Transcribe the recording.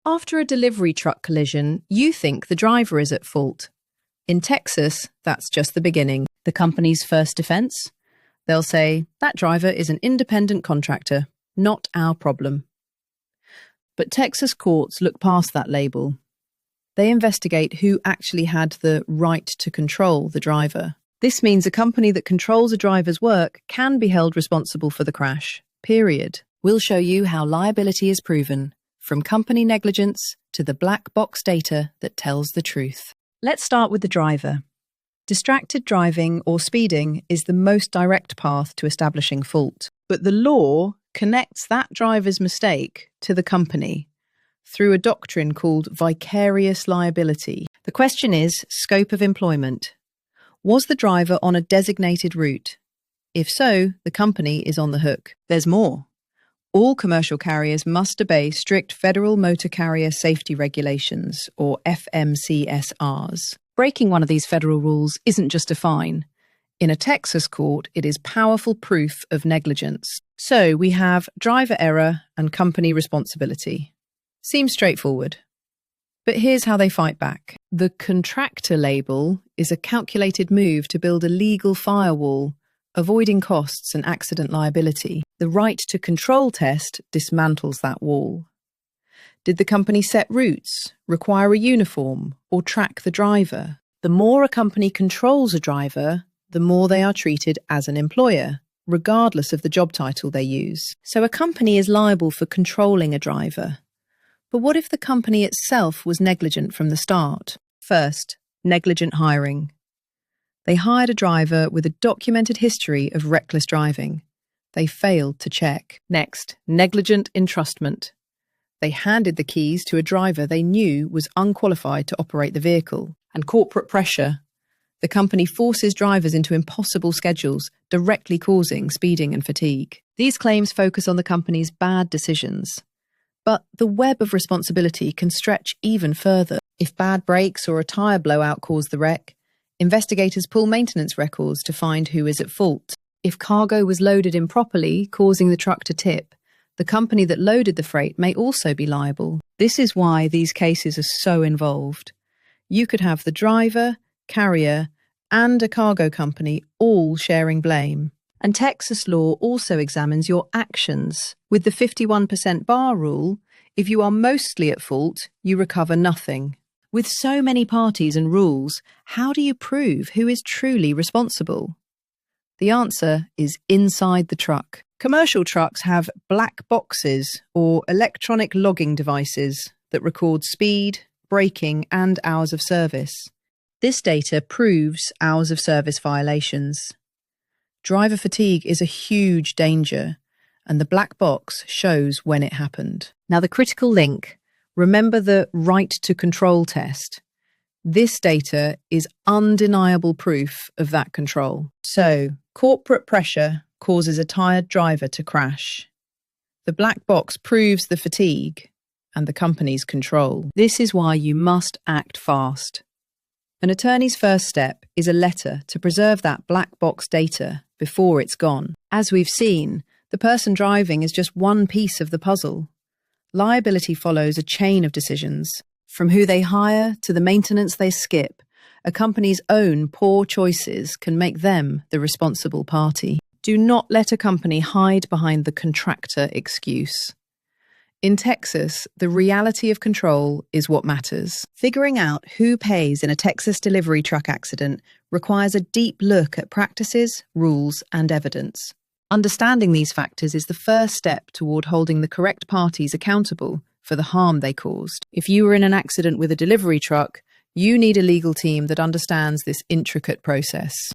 After a delivery truck collision, you think the driver is at fault. In Texas, that's just the beginning. The company's first defense? They'll say, that driver is an independent contractor, not our problem. But Texas courts look past that label. They investigate who actually had the right to control the driver. This means a company that controls a driver's work can be held responsible for the crash, period. We'll show you how liability is proven, from company negligence to the black box data that tells the truth. Let's start with the driver. Distracted driving or speeding is the most direct path to establishing fault. But the law connects that driver's mistake to the company through a doctrine called vicarious liability. The question is scope of employment. Was the driver on a designated route? If so, the company is on the hook. There's more. All commercial carriers must obey strict Federal Motor Carrier Safety Regulations, or FMCSRs. Breaking one of these federal rules isn't just a fine. In a Texas court, it is powerful proof of negligence. So we have driver error and company responsibility. Seems straightforward. But here's how they fight back. The contractor label is a calculated move to build a legal firewall, avoiding costs and accident liability. The right to control test dismantles that wall. Did the company set routes, require a uniform, or track the driver? The more a company controls a driver, the more they are treated as an employer, regardless of the job title they use. So a company is liable for controlling a driver. But what if the company itself was negligent from the start? First, negligent hiring. They hired a driver with a documented history of reckless driving. They failed to check. Next, negligent entrustment. They handed the keys to a driver they knew was unqualified to operate the vehicle. And corporate pressure. The company forces drivers into impossible schedules, directly causing speeding and fatigue. These claims focus on the company's bad decisions. But the web of responsibility can stretch even further. If bad brakes or a tyre blowout cause the wreck, investigators pull maintenance records to find who is at fault. If cargo was loaded improperly, causing the truck to tip, the company that loaded the freight may also be liable. This is why these cases are so involved. You could have the driver, carrier, and a cargo company all sharing blame. And Texas law also examines your actions. With the 51% bar rule, if you are mostly at fault, you recover nothing. With so many parties and rules, how do you prove who is truly responsible? The answer is inside the truck. Commercial trucks have black boxes or electronic logging devices that record speed, braking, and hours of service. This data proves hours of service violations. Driver fatigue is a huge danger, and the black box shows when it happened. Now the critical link. Remember the right to control test. This data is undeniable proof of that control. So, corporate pressure causes a tired driver to crash. The black box proves the fatigue and the company's control. This is why you must act fast. An attorney's first step is a letter to preserve that black box data before it's gone. As we've seen, the person driving is just one piece of the puzzle. Liability follows a chain of decisions. From who they hire to the maintenance they skip, a company's own poor choices can make them the responsible party. Do not let a company hide behind the contractor excuse. In Texas, the reality of control is what matters. Figuring out who pays in a Texas delivery truck accident requires a deep look at practices, rules, and evidence. Understanding these factors is the first step toward holding the correct parties accountable for the harm they caused. If you were in an accident with a delivery truck, you need a legal team that understands this intricate process.